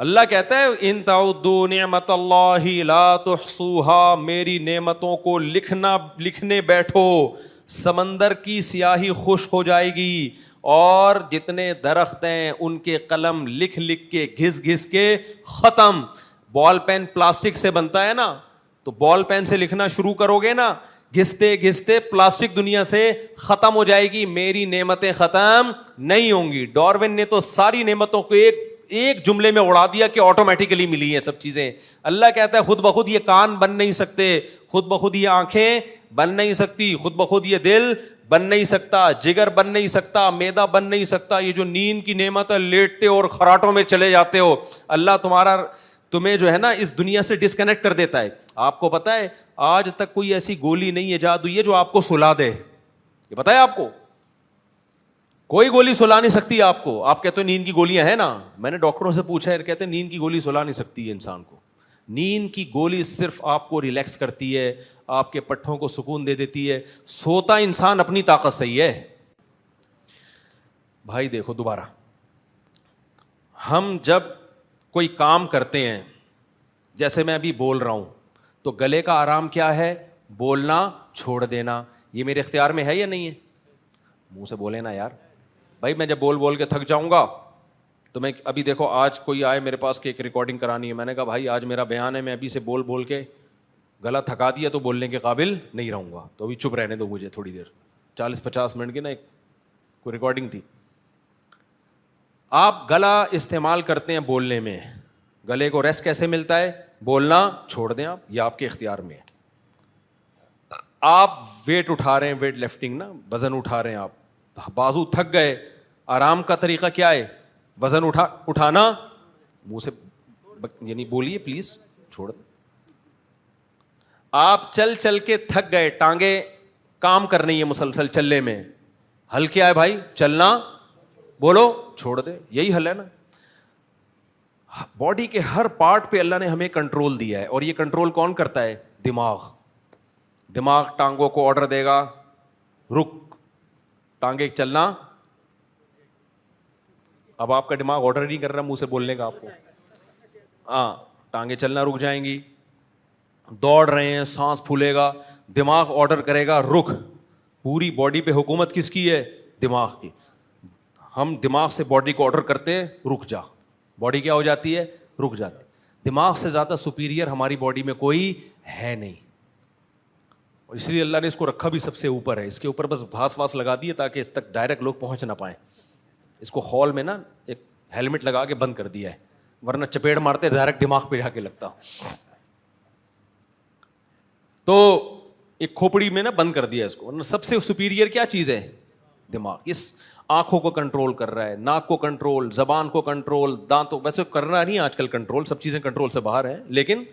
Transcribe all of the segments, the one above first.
اللہ کہتا ہے ان تعدوا نعمت اللہ لا تحصوها، میری نعمتوں کو لکھنے بیٹھو، سمندر کی سیاہی خشک ہو جائے گی، اور جتنے درخت ہیں ان کے قلم لکھ لکھ کے گھس گھس کے ختم. بال پین پلاسٹک سے بنتا ہے نا، تو بال پین سے لکھنا شروع کرو گے نا، گھستے گھستے پلاسٹک دنیا سے ختم ہو جائے گی، میری نعمتیں ختم نہیں ہوں گی. ڈاروین نے تو ساری نعمتوں کو ایک جملے میں اڑا دیا کہ آٹومیٹیکلی ملی ہیں سب چیزیں. اللہ کہتا ہے خود بخود یہ کان بن نہیں سکتے، خود بخود یہ آنکھیں بن نہیں سکتی، خود بخود یہ دل بن نہیں سکتا، جگر بن نہیں سکتا، معدہ بن نہیں سکتا. یہ جو نیند کی نعمت ہے، لیٹتے اور خراٹوں میں چلے جاتے ہو، اللہ تمہیں جو ہے نا اس دنیا سے ڈسکنیکٹ کر دیتا ہے. آپ کو پتا ہے آج تک کوئی ایسی گولی نہیں ایجاد ہوئی ہے جو آپ کو سلا دے. یہ پتا ہے آپ کو؟ کوئی گولی سلا نہیں سکتی آپ کو. آپ کہتے ہیں نیند کی گولیاں ہیں نا، میں نے ڈاکٹروں سے پوچھا ہے، کہتے ہیں نیند کی گولی سلا نہیں سکتی ہے انسان کو. نیند کی گولی صرف آپ کو ریلیکس کرتی ہے، آپ کے پٹھوں کو سکون دے دیتی ہے. سوتا انسان اپنی طاقت سے ہی ہے. بھائی دیکھو دوبارہ، ہم جب کوئی کام کرتے ہیں، جیسے میں ابھی بول رہا ہوں، تو گلے کا آرام کیا ہے؟ بولنا چھوڑ دینا. یہ میرے اختیار میں ہے یا نہیں ہے؟ منہ سے بولے نا یار. بھائی میں جب بول کے تھک جاؤں گا تو میں ابھی دیکھو، آج کوئی آئے میرے پاس کہ ایک ریکارڈنگ کرانی ہے، میں نے کہا بھائی آج میرا بیان ہے، میں ابھی سے بول کے گلا تھکا دیا تو بولنے کے قابل نہیں رہوں گا، تو ابھی چپ رہنے دو مجھے تھوڑی دیر، 40-50 منٹ کی نا ایک کوئی ریکارڈنگ تھی. آپ گلا استعمال کرتے ہیں بولنے میں، گلے کو ریسٹ کیسے ملتا ہے؟ بولنا چھوڑ دیں آپ، یہ آپ کے اختیار میں ہے. آپ ویٹ اٹھا رہے ہیں، ویٹ لفٹنگ نا، وزن اٹھا رہے ہیں، آپ بازو تھک گئے، آرام کا طریقہ کیا ہے؟ وزن اٹھانا، منہ سے یعنی بولیے پلیز، چھوڑ دیں. آپ چل کے تھک گئے، ٹانگیں کام کر رہی ہیں مسلسل چلنے میں، حل کیا ہے بھائی؟ چلنا، بولو چھوڑ دے. یہی حل ہے نا. باڈی کے ہر پارٹ پہ اللہ نے ہمیں کنٹرول دیا ہے، اور یہ کنٹرول کون کرتا ہے؟ دماغ ٹانگوں کو آرڈر دے گا، رک، ٹانگیں چلنا. اب آپ کا دماغ آرڈر نہیں کر رہا منہ سے بولنے کا آپ کو، ہاں ٹانگیں چلنا رک جائیں گی. دوڑ رہے ہیں، سانس پھولے گا، دماغ آرڈر کرے گا رک. پوری باڈی پہ حکومت کس کی ہے؟ دماغ کی. ہم دماغ سے باڈی کو آرڈر کرتے ہیں رک جا، باڈی کیا ہو جاتی ہے؟ رک جاتی. دماغ سے زیادہ سپیریئر ہماری باڈی میں کوئی ہے نہیں، اور اس لیے اللہ نے اس کو رکھا بھی سب سے اوپر ہے. اس کے اوپر بس گھاس واس لگا دیے تاکہ اس تک ڈائریکٹ لوگ پہنچ نہ پائیں. اس کو ہال میں نا ایک ہیلمٹ لگا کے بند کر دیا ہے، ورنہ چپیڑ مارتے ڈائریکٹ دماغ پہ جا کے لگتا. تو ایک کھوپڑی میں نا بند کر دیا اس کو. ورنہ سب سے سپیریئر کیا چیز ہے؟ دماغ. اس آنکھوں کو کنٹرول کر رہا ہے، ناک کو کنٹرول، زبان کو کنٹرول، دانتوں، ویسے کرنا نہیں آج کل کنٹرول، سب چیزیں کنٹرول سے باہر ہیں، لیکن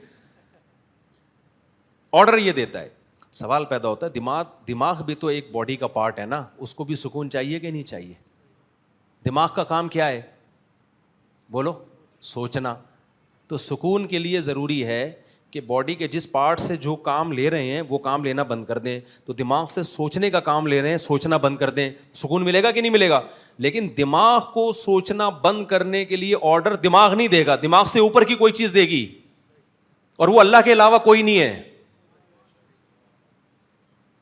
آرڈر یہ دیتا ہے. سوال پیدا ہوتا ہے دماغ بھی تو ایک باڈی کا پارٹ ہے نا، اس کو بھی سکون چاہیے کہ نہیں چاہیے؟ دماغ کا کام کیا ہے؟ بولو، سوچنا. تو سکون کے لیے ضروری ہے کہ باڈی کے جس پارٹ سے جو کام لے رہے ہیں وہ کام لینا بند کر دیں. تو دماغ سے سوچنے کا کام لے رہے ہیں، سوچنا بند کر دیں. سکون ملے گا کہ نہیں ملے گا؟ لیکن دماغ کو سوچنا بند کرنے کے لیے آرڈر دماغ نہیں دے گا، دماغ سے اوپر کی کوئی چیز دے گی، اور وہ اللہ کے علاوہ کوئی نہیں ہے.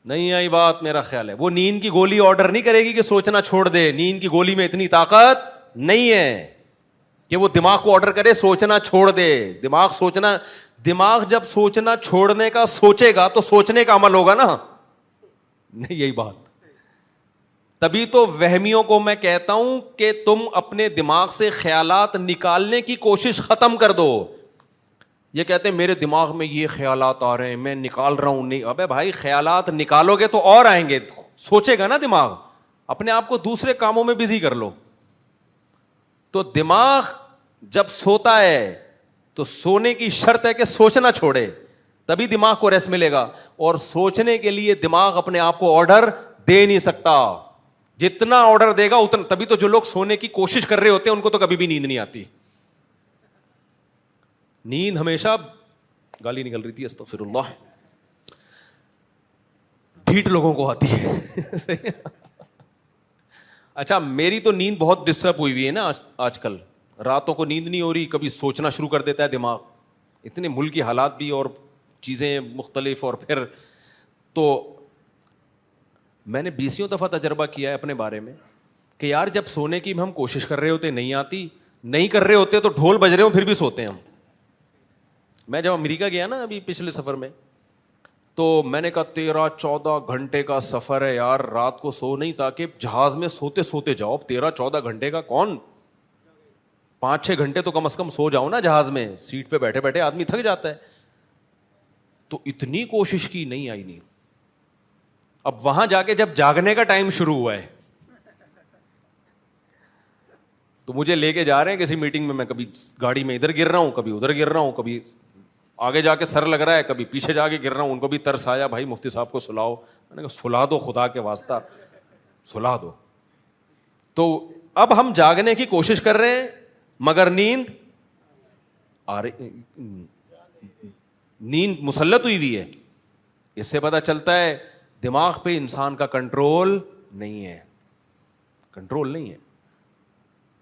نہیں آئی بات؟ میرا خیال ہے وہ نیند کی گولی آرڈر نہیں کرے گی کہ سوچنا چھوڑ دے. نیند کی گولی میں اتنی طاقت نہیں ہے کہ وہ دماغ کو آرڈر کرے سوچنا چھوڑ دے. دماغ جب سوچنا چھوڑنے کا سوچے گا تو سوچنے کا عمل ہوگا نا. نہیں یہی بات. تبھی تو وہمیوں کو میں کہتا ہوں کہ تم اپنے دماغ سے خیالات نکالنے کی کوشش ختم کر دو. یہ کہتے ہیں میرے دماغ میں یہ خیالات آ رہے ہیں میں نکال رہا ہوں. نہیں، ابے بھائی خیالات نکالو گے تو اور آئیں گے. سوچے گا نا دماغ. اپنے آپ کو دوسرے کاموں میں بزی کر لو. تو دماغ جب سوتا ہے تو سونے کی شرط ہے کہ سوچنا چھوڑے، تبھی دماغ کو ریسٹ ملے گا. اور سوچنے کے لیے دماغ اپنے آپ کو آرڈر دے نہیں سکتا. جتنا آرڈر دے گا اتنا. تبھی تو جو لوگ سونے کی کوشش کر رہے ہوتے ہیں ان کو تو کبھی بھی نیند نہیں آتی. نیند ہمیشہ، گالی نکل رہی تھی استغفر اللہ، ڈھیٹ لوگوں کو آتی ہے. اچھا میری تو نیند بہت ڈسٹرب ہوئی ہے نا آج کل. راتوں کو نیند نہیں ہو رہی, کبھی سوچنا شروع کر دیتا ہے دماغ, اتنے ملک کی حالات بھی اور چیزیں مختلف. اور پھر تو میں نے 20 دفعہ تجربہ کیا ہے اپنے بارے میں کہ یار جب سونے کی ہم کوشش کر رہے ہوتے نہیں آتی, نہیں کر رہے ہوتے تو ڈھول بج رہے ہوں پھر بھی سوتے ہیں ہم. میں جب امریکہ گیا نا ابھی پچھلے سفر میں, تو میں نے کہا 13-14 گھنٹے کا سفر ہے یار, رات کو سو نہیں تاکہ جہاز میں سوتے سوتے جاؤ. 13-14 گھنٹے کا کون, 5-6 گھنٹے تو کم از کم سو جاؤ نا جہاز میں, سیٹ پہ بیٹھے بیٹھے آدمی تھک جاتا ہے. تو اتنی کوشش کی, نہیں آئی نہیں. اب وہاں جا کے جب جاگنے کا ٹائم شروع ہوا ہے تو مجھے لے کے جا رہے ہیں کسی میٹنگ میں کبھی گاڑی میں ادھر گر رہا ہوں, کبھی ادھر گر رہا ہوں, کبھی آگے جا کے سر لگ رہا ہے, کبھی پیچھے جا کے گر رہا ہوں. ان کو بھی ترس آیا, بھائی مفتی صاحب کو سلاؤ. میں نے کہا سلا دو, خدا کے واسطہ سلا دو. تو اب ہم جاگنے کی کوشش کر رہے ہیں مگر نیند آ رہی, نیند مسلط ہوئی ہوئی ہے. اس سے پتہ چلتا ہے دماغ پہ انسان کا کنٹرول نہیں ہے, کنٹرول نہیں ہے.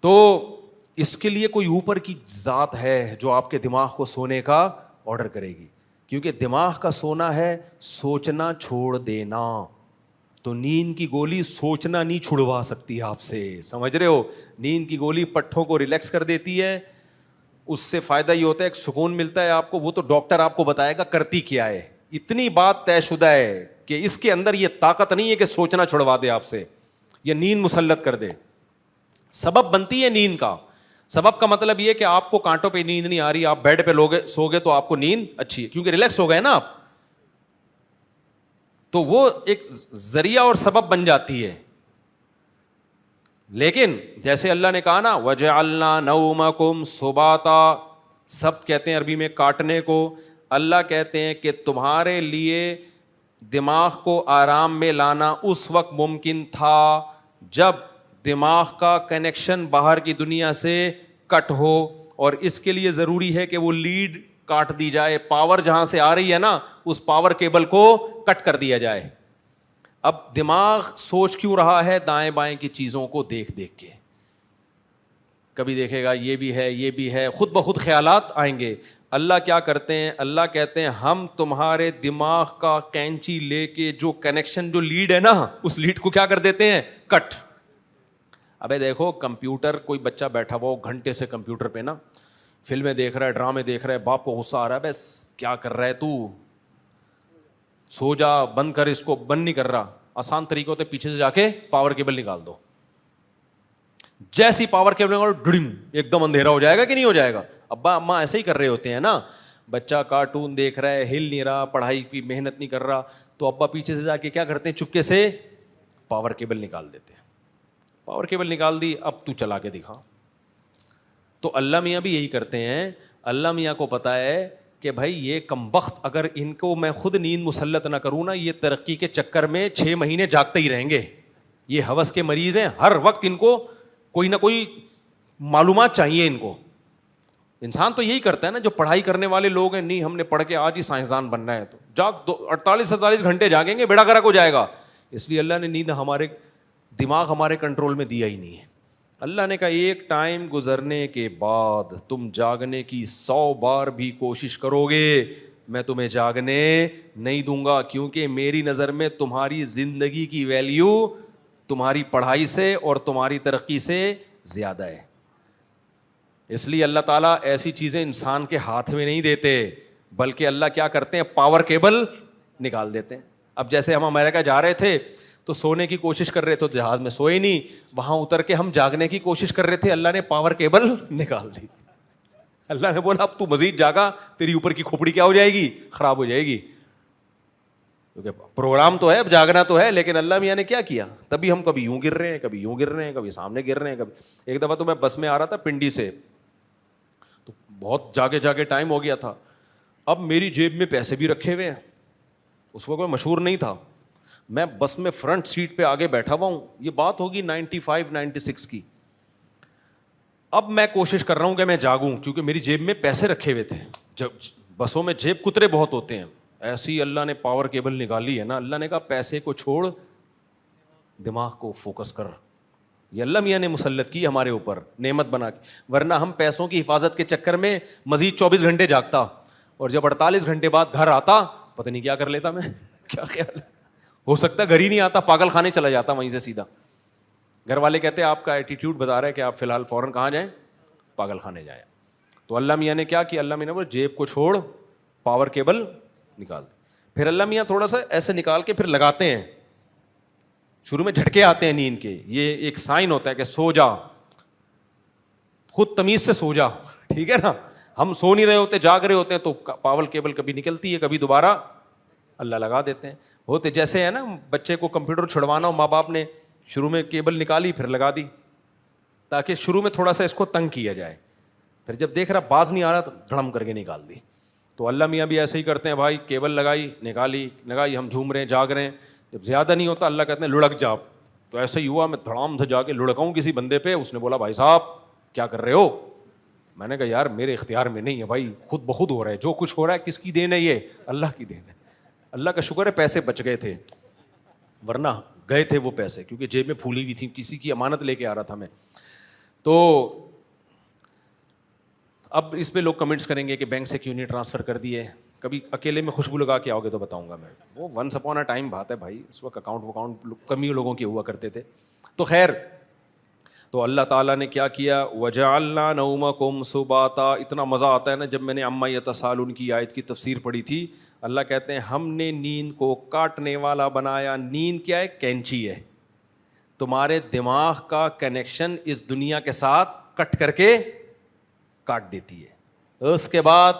تو اس کے لیے کوئی اوپر کی ذات ہے جو آپ کے دماغ کو سونے کا آرڈر کرے گی, کیونکہ دماغ کا سونا ہے سوچنا چھوڑ دینا. تو نیند کی گولی سوچنا نہیں چھڑوا سکتی آپ سے, سمجھ رہے ہو. نیند کی گولی پٹھوں کو ریلیکس کر دیتی ہے, اس سے فائدہ یہ ہوتا ہے ایک سکون ملتا ہے آپ کو. وہ تو ڈاکٹر آپ کو بتائے گا کرتی کیا ہے. اتنی بات طے شدہ ہے کہ اس کے اندر یہ طاقت نہیں ہے کہ سوچنا چھڑوا دے آپ سے, یہ نیند مسلط کر دے. سبب بنتی ہے نیند کا. سبب کا مطلب یہ کہ آپ کو کانٹوں پہ نیند نہیں آ رہی, آپ بیڈ پہ سو گے تو آپ کو نیند اچھی ہے کیونکہ ریلیکس ہو گئے نا آپ. تو وہ ایک ذریعہ اور سبب بن جاتی ہے. لیکن جیسے اللہ نے کہا نا وَجَعَلْنَا نَوْمَكُمْ سُبَاتًا, سبت کہتے ہیں عربی میں کاٹنے کو. اللہ کہتے ہیں کہ تمہارے لیے دماغ کو آرام میں لانا اس وقت ممکن تھا جب دماغ کا کنیکشن باہر کی دنیا سے کٹ ہو, اور اس کے لیے ضروری ہے کہ وہ لیڈ کاٹ دی جائے. پاور جہاں سے آ رہی ہے نا اس پاور کیبل کو کٹ کر دیا جائے. اب دماغ سوچ کیوں رہا ہے دائیں بائیں کی چیزوں کو دیکھ دیکھ کے, کبھی دیکھے گا یہ بھی ہے یہ بھی ہے, خود بخود خیالات آئیں گے. اللہ کیا کرتے ہیں, اللہ کہتے ہیں ہم تمہارے دماغ کا کینچی لے کے جو کنیکشن جو لیڈ ہے نا اس لیڈ کو کیا کر دیتے ہیں کٹ. ابے دیکھو کمپیوٹر, کوئی بچہ بیٹھا ہوا گھنٹے سے کمپیوٹر پہ نا فلمیں دیکھ رہا ہے, ڈرامے دیکھ رہا ہے, باپ کو غصہ آ رہا ہے بس کیا کر رہا ہے تو, سو جا, بند کر اس کو, بند نہیں کر رہا. آسان طریقے ہوتے پیچھے سے جا کے پاور کیبل نکال دو. جیسی پاور کیبل نکالو ڈڑم ایک دم اندھیرا ہو جائے گا کہ نہیں ہو جائے گا. ابا اماں ایسے ہی کر رہے ہوتے ہیں نا, بچہ کارٹون دیکھ رہا ہے, ہل نہیں رہا, پڑھائی کی محنت نہیں کر رہا, تو ابا پیچھے سے جا کے کیا کرتے ہیں چپکے سے پاور کیبل نکال دیتے ہیں. پاور کیبل نکال دی, اب تو چلا کے دکھا. تو اللہ میاں بھی یہی کرتے ہیں. اللہ میاں کو پتا ہے کہ بھائی یہ کمبخت اگر ان کو میں خود نیند مسلط نہ کروں نا, یہ ترقی کے چکر میں 6 مہینے جاگتے ہی رہیں گے. یہ ہوس کے مریض ہیں, ہر وقت ان کو کوئی نہ کوئی معلومات چاہیے ان کو. انسان تو یہی کرتا ہے نا, جو پڑھائی کرنے والے لوگ ہیں, نہیں ہم نے پڑھ کے آج ہی سائنسدان بننا ہے, تو جاگ 48-47 گھنٹے جاگیں گے, بیڑا گرک ہو جائے گا. اس لیے اللہ نے نیند ہمارے دماغ ہمارے کنٹرول میں دیا ہی نہیں ہے. اللہ نے کہا ایک ٹائم گزرنے کے بعد تم جاگنے کی 100 بار بھی کوشش کرو گے میں تمہیں جاگنے نہیں دوں گا, کیونکہ میری نظر میں تمہاری زندگی کی ویلیو تمہاری پڑھائی سے اور تمہاری ترقی سے زیادہ ہے. اس لیے اللہ تعالیٰ ایسی چیزیں انسان کے ہاتھ میں نہیں دیتے, بلکہ اللہ کیا کرتے ہیں پاور کیبل نکال دیتے ہیں. اب جیسے ہم امریکہ جا رہے تھے تو سونے کی کوشش کر رہے تھے, تو جہاز میں سوئے نہیں, وہاں اتر کے ہم جاگنے کی کوشش کر رہے تھے, اللہ نے پاور کیبل نکال دی. اللہ نے بولا اب تو مزید جاگا, تیری اوپر کی کھوپڑی کیا ہو جائے گی, خراب ہو جائے گی. کیونکہ پروگرام تو ہے, اب جاگنا تو ہے, لیکن اللہ میاں نے کیا کیا, تبھی ہم کبھی یوں گر رہے ہیں, کبھی یوں گر رہے ہیں, کبھی سامنے گر رہے ہیں. کبھی ایک دفعہ تو میں بس میں آ رہا تھا پنڈی سے, تو بہت جاگے جاگے ٹائم ہو گیا تھا. اب میری جیب میں پیسے بھی رکھے ہوئے ہیں, اس وقت میں مشہور نہیں تھا, میں بس میں فرنٹ سیٹ پہ آگے بیٹھا ہوا ہوں, یہ بات ہوگی 95-96 کی. اب میں کوشش کر رہا ہوں کہ میں جاگوں, کیونکہ میری جیب میں پیسے رکھے ہوئے تھے. جب بسوں میں جیب کترے بہت ہوتے ہیں, ایسی اللہ نے پاور کیبل نکالی ہے نا, اللہ نے کہا پیسے کو چھوڑ دماغ کو فوکس کر, یہ اللہ میاں نے مسلط کی ہمارے اوپر نعمت بنا کے, ورنہ ہم پیسوں کی حفاظت کے چکر میں مزید 24 گھنٹے جاگتا, اور جب 48 گھنٹے بعد گھر آتا پتہ نہیں کیا کر لیتا میں, کیا خیال ہے, ہو سکتا ہے گھر ہی نہیں آتا, پاگل خانے چلا جاتا وہیں سے سیدھا. گھر والے کہتے ہیں آپ کا ایٹیٹیوڈ بتا رہا ہے کہ آپ فی الحال فوراً کہاں جائیں, پاگل خانے جائیں. تو اللہ میاں نے کیا کیا, اللہ میاں نے بولا جیب کو چھوڑ, پاور کیبل نکال دے. پھر اللہ میاں تھوڑا سا ایسے نکال کے پھر لگاتے ہیں, شروع میں جھٹکے آتے ہیں نیند کے, یہ ایک سائن ہوتا ہے کہ سو جا, خود تمیز سے سو جا, ٹھیک ہے نا. ہم سو نہیں رہے ہوتے, جاگ رہے ہوتے ہیں, تو پاور کیبل کبھی نکلتی ہے, کبھی دوبارہ اللہ لگا دیتے ہیں. ہوتے جیسے ہے نا, بچے کو کمپیوٹر چھڑوانا ہو, ماں باپ نے شروع میں کیبل نکالی پھر لگا دی, تاکہ شروع میں تھوڑا سا اس کو تنگ کیا جائے, پھر جب دیکھ رہا باز نہیں آ رہا تو دھڑم کر کے نکال دی. تو اللہ میاں بھی ایسے ہی کرتے ہیں بھائی, کیبل لگائی نکالی لگائی, ہم جھوم رہے ہیں جاگ رہے ہیں, جب زیادہ نہیں ہوتا اللہ کہتے ہیں لڑک جا. تو ایسا ہی ہوا, میں دھڑام سے جا کے لڑکاؤں کسی بندے پہ, اس نے بولا بھائی صاحب کیا کر رہے ہو. میں نے کہا یار میرے اختیار میں نہیں ہے بھائی, خود بخود ہو رہا ہے, جو کچھ ہو رہا ہے کس کی دین ہے, یہ اللہ کی دین ہے. اللہ کا شکر ہے پیسے بچ گئے تھے, ورنہ گئے تھے وہ پیسے, کیونکہ جیب میں پھولی ہوئی تھی, کسی کی امانت لے کے آ رہا تھا میں. تو اب اس پہ لوگ کمنٹس کریں گے کہ بینک سے کیوں نہیں ٹرانسفر کر دیے. کبھی اکیلے میں خوشبو لگا کے آؤ گے تو بتاؤں گا میں, وہ ونس اپون اے ٹائم بات ہے بھائی, اس وقت اکاؤنٹ کم ہی لوگوں کے ہوا کرتے تھے. تو خیر, تو اللہ تعالیٰ نے کیا کیا, وَجَعَلْنَا نَوْمَكُمْ سُبَاتًا. اتنا مزہ آتا ہے نا جب میں نے عَمَّا يَتَسَاءَلُونَ کی آیت کی تفسیر پڑھی تھی. اللہ کہتے ہیں ہم نے نیند کو کاٹنے والا بنایا. نیند کیا ہے, کینچی ہے, تمہارے دماغ کا کنیکشن اس دنیا کے ساتھ کٹ کر کے کاٹ دیتی ہے. اس کے بعد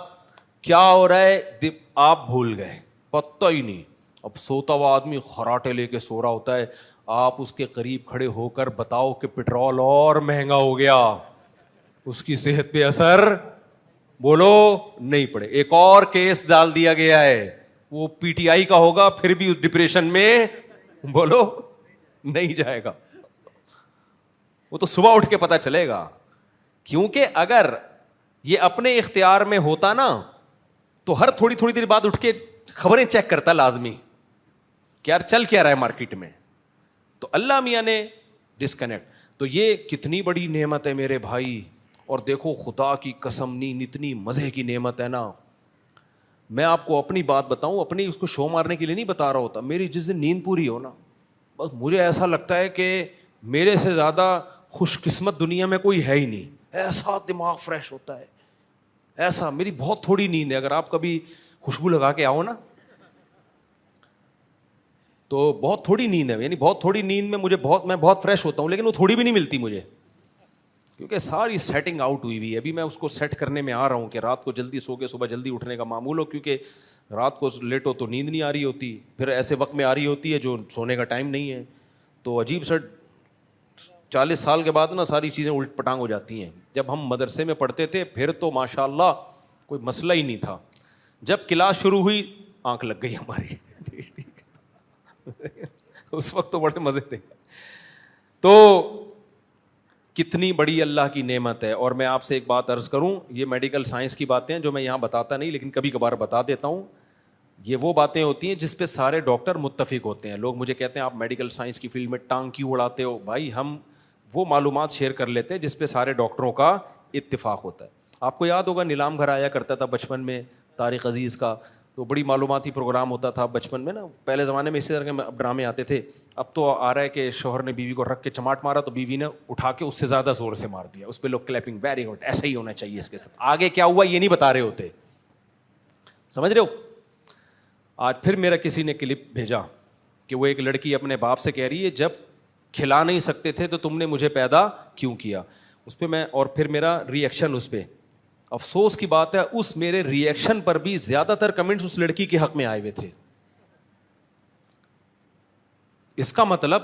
کیا ہو رہا ہے آپ بھول گئے, پتہ ہی نہیں. اب سوتا ہوا آدمی خراٹے لے کے سو رہا ہوتا ہے, آپ اس کے قریب کھڑے ہو کر بتاؤ کہ پٹرول اور مہنگا ہو گیا, اس کی صحت پہ اثر بولو نہیں پڑے. ایک اور کیس ڈال دیا گیا ہے, وہ پی ٹی آئی کا ہوگا, پھر بھی اس ڈپریشن میں بولو نہیں جائے گا, وہ تو صبح اٹھ کے پتہ چلے گا. کیونکہ اگر یہ اپنے اختیار میں ہوتا نا تو ہر تھوڑی تھوڑی دیر بعد اٹھ کے خبریں چیک کرتا لازمی, کہ یار چل کیا رہا ہے مارکیٹ میں. تو اللہ میاں نے ڈسکنیکٹ. تو یہ کتنی بڑی نعمت ہے میرے بھائی, اور دیکھو خدا کی قسم نیند اتنی مزے کی نعمت ہے نا. میں آپ کو اپنی بات بتاؤں, اپنی اس کو شو مارنے کے لیے نہیں بتا رہا ہوتا, میری جس دن نیند پوری ہو نا, بس مجھے ایسا لگتا ہے کہ میرے سے زیادہ خوش قسمت دنیا میں کوئی ہے ہی نہیں. ایسا دماغ فریش ہوتا ہے, ایسا. میری بہت تھوڑی نیند ہے, اگر آپ کبھی خوشبو لگا کے آؤ نا تو بہت تھوڑی نیند ہے, یعنی بہت تھوڑی نیند میں میں بہت فریش ہوتا ہوں, لیکن وہ تھوڑی بھی نہیں ملتی مجھے, کیونکہ ساری سیٹنگ آؤٹ ہوئی ہوئی ہے. ابھی میں اس کو سیٹ کرنے میں آ رہا ہوں کہ رات کو جلدی سو کے صبح جلدی اٹھنے کا معمول ہو, کیونکہ رات کو لیٹو تو نیند نہیں آ رہی ہوتی, پھر ایسے وقت میں آ رہی ہوتی ہے جو سونے کا ٹائم نہیں ہے. تو عجیب سا 40 سال کے بعد نا ساری چیزیں الٹ پٹانگ ہو جاتی ہیں. جب ہم مدرسے میں پڑھتے تھے پھر تو ماشاء اللہ کوئی مسئلہ ہی نہیں تھا, جب کلاس شروع ہوئی آنکھ لگ گئی ہماری اس وقت تو بڑے مزے تھے. تو کتنی بڑی اللہ کی نعمت ہے. اور میں آپ سے ایک بات عرض کروں, یہ میڈیکل سائنس کی باتیں ہیں جو میں یہاں بتاتا نہیں, لیکن کبھی کبھار بتا دیتا ہوں. یہ وہ باتیں ہوتی ہیں جس پہ سارے ڈاکٹر متفق ہوتے ہیں. لوگ مجھے کہتے ہیں آپ میڈیکل سائنس کی فیلڈ میں ٹانگ کیوں اڑاتے ہو. بھائی ہم وہ معلومات شیئر کر لیتے ہیں جس پہ سارے ڈاکٹروں کا اتفاق ہوتا ہے. آپ کو یاد ہوگا نیلام گھر آیا کرتا تھا بچپن میں طارق عزیز کا, تو بڑی معلوماتی پروگرام ہوتا تھا بچپن میں نا. پہلے زمانے میں اسی طرح کے ڈرامے آتے تھے. اب تو آ رہا ہے کہ شوہر نے بیوی کو رکھ کے چماٹ مارا تو بیوی نے اٹھا کے اس سے زیادہ زور سے مار دیا, اس پہ لوگ کلیپنگ, ویری گڈ, ایسا ہی ہونا چاہیے اس کے ساتھ. آگے کیا ہوا یہ نہیں بتا رہے ہوتے, سمجھ رہے ہو. آج پھر میرا کسی نے کلپ بھیجا کہ وہ ایک لڑکی اپنے باپ سے کہہ رہی ہے جب کھلا نہیں سکتے تھے تو تم نے مجھے پیدا کیوں کیا. اس پہ میں, اور پھر میرا ری ایکشن اس پہ, افسوس کی بات ہے اس میرے ری ایکشن پر بھی زیادہ تر کمنٹس اس لڑکی کے حق میں آئے ہوئے تھے. اس کا مطلب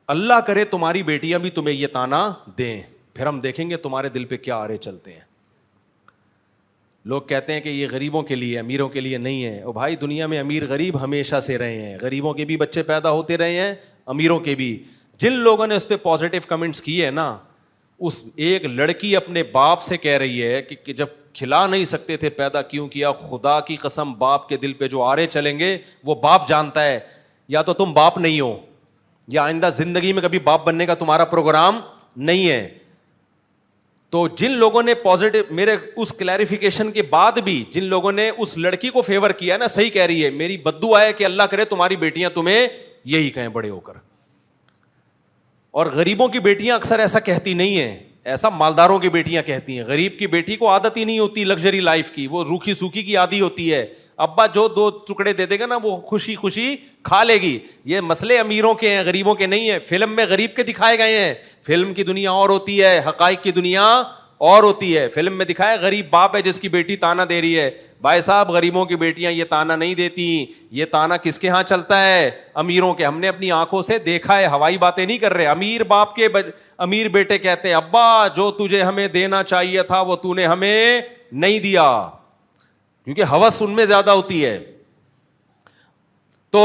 اللہ کرے تمہاری بیٹیاں بھی تمہیں یہ تانا دیں, پھر ہم دیکھیں گے تمہارے دل پہ کیا آرے چلتے ہیں. لوگ کہتے ہیں کہ یہ غریبوں کے لیے, امیروں کے لیے نہیں ہے. اور بھائی دنیا میں امیر غریب ہمیشہ سے رہے ہیں, غریبوں کے بھی بچے پیدا ہوتے رہے ہیں, امیروں کے بھی. جن لوگوں نے اس پہ پازیٹیو کمنٹس کیے ہیں نا, اس ایک لڑکی اپنے باپ سے کہہ رہی ہے کہ جب کھلا نہیں سکتے تھے پیدا کیوں کیا. خدا کی قسم باپ کے دل پہ جو آرے چلیں گے وہ باپ جانتا ہے, یا تو تم باپ نہیں ہو یا آئندہ زندگی میں کبھی باپ بننے کا تمہارا پروگرام نہیں ہے. تو جن لوگوں نے پازیٹو, میرے اس کلیریفیکیشن کے بعد بھی جن لوگوں نے اس لڑکی کو فیور کیا نا, صحیح کہہ رہی ہے, میری بددعا ہے کہ اللہ کرے تمہاری بیٹیاں تمہیں یہی کہیں بڑے ہو کر. اور غریبوں کی بیٹیاں اکثر ایسا کہتی نہیں ہیں, ایسا مالداروں کی بیٹیاں کہتی ہیں. غریب کی بیٹی کو عادت ہی نہیں ہوتی لگژری لائف کی, وہ روکھی سوکھی کی عادی ہوتی ہے. ابا جو 2 ٹکڑے دے دے گا نا وہ خوشی خوشی کھا لے گی. یہ مسئلے امیروں کے ہیں, غریبوں کے نہیں ہیں. فلم میں غریب کے دکھائے گئے ہیں, فلم کی دنیا اور ہوتی ہے, حقائق کی دنیا اور ہوتی ہے. فلم میں دکھایا غریب باپ ہے جس کی بیٹی تانا دے رہی ہے. بھائی صاحب غریبوں کی بیٹیاں یہ تانا نہیں دیتی. یہ تانا کس کے ہاں چلتا ہے؟ امیروں کے. ہم نے اپنی آنکھوں سے دیکھا ہے, ہوائی باتیں نہیں کر رہے. امیر باپ کے امیر بیٹے کہتے ہیں ابا جو تجھے ہمیں دینا چاہیے تھا وہ تو نے ہمیں نہیں دیا, کیونکہ ہوس ان میں زیادہ ہوتی ہے. تو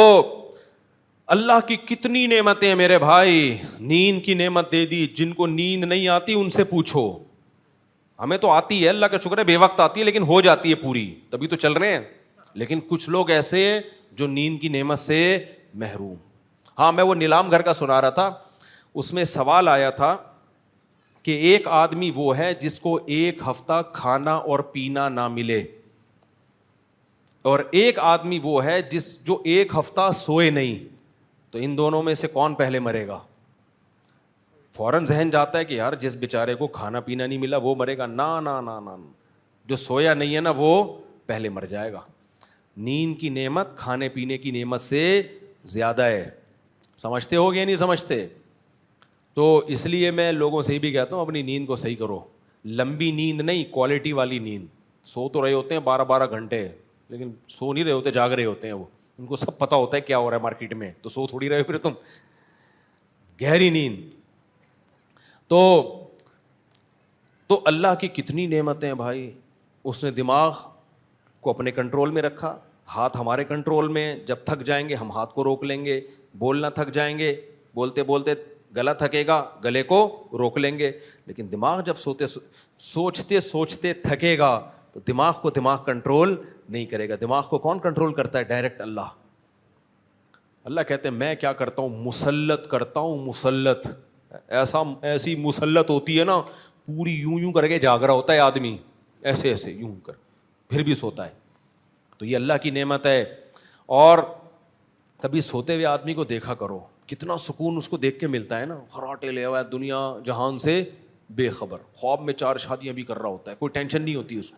اللہ کی کتنی نعمتیں ہیں میرے بھائی. نیند کی نعمت دے دی. جن کو نیند نہیں آتی ان سے پوچھو. ہمیں تو آتی ہے, اللہ کا شکر ہے, بے وقت آتی ہے لیکن ہو جاتی ہے پوری, تبھی تو چل رہے ہیں. لیکن کچھ لوگ ایسے ہیں جو نیند کی نعمت سے محروم. ہاں, میں وہ نیلام گھر کا سنا رہا تھا, اس میں سوال آیا تھا کہ ایک آدمی وہ ہے جس کو 1 ہفتہ کھانا اور پینا نہ ملے, اور ایک آدمی وہ ہے جو 1 ہفتہ سوئے نہیں. تو ان دونوں میں سے کون پہلے مرے گا؟ فوراً ذہن جاتا ہے کہ یار جس بیچارے کو کھانا پینا نہیں ملا وہ مرے گا. نا نا نا نا, جو سویا نہیں ہے نا وہ پہلے مر جائے گا. نیند کی نعمت کھانے پینے کی نعمت سے زیادہ ہے. سمجھتے ہو گے نہیں سمجھتے؟ تو اس لیے میں لوگوں سے بھی کہتا ہوں اپنی نیند کو صحیح کرو. لمبی نیند نہیں, کوالٹی والی نیند. سو تو رہے ہوتے ہیں 12 گھنٹے, لیکن سو نہیں رہے ہوتے, جاگ رہے ہوتے ہیں وہ. ان کو سب پتا ہوتا ہے کیا ہو رہا ہے مارکیٹ میں, تو سو تھوڑی رہے پھر تم. گہری نیند. تو اللہ کی کتنی نعمتیں ہیں بھائی. اس نے دماغ کو اپنے کنٹرول میں رکھا, ہاتھ ہمارے کنٹرول میں. جب تھک جائیں گے ہم ہاتھ کو روک لیں گے, بولنا تھک جائیں گے, بولتے بولتے گلا تھکے گا, گلے کو روک لیں گے. لیکن دماغ جب سوچتے سوچتے تھکے گا تو دماغ کو دماغ کنٹرول نہیں کرے گا. دماغ کو کون کنٹرول کرتا ہے؟ ڈائریکٹ اللہ. اللہ کہتے ہیں میں کیا کرتا ہوں, مسلط کرتا ہوں. مسلط ایسی مسلط ہوتی ہے نا, پوری یوں کر کے جاگ رہا ہوتا ہے آدمی, ایسے ایسے یوں کر, پھر بھی سوتا ہے. تو یہ اللہ کی نعمت ہے. اور کبھی سوتے ہوئے آدمی کو دیکھا کرو, کتنا سکون اس کو دیکھ کے ملتا ہے نا. خراٹے لے ہوا ہے, دنیا جہان سے بے خبر, خواب میں 4 شادیاں بھی کر رہا ہوتا ہے, کوئی ٹینشن نہیں ہوتی اس کو.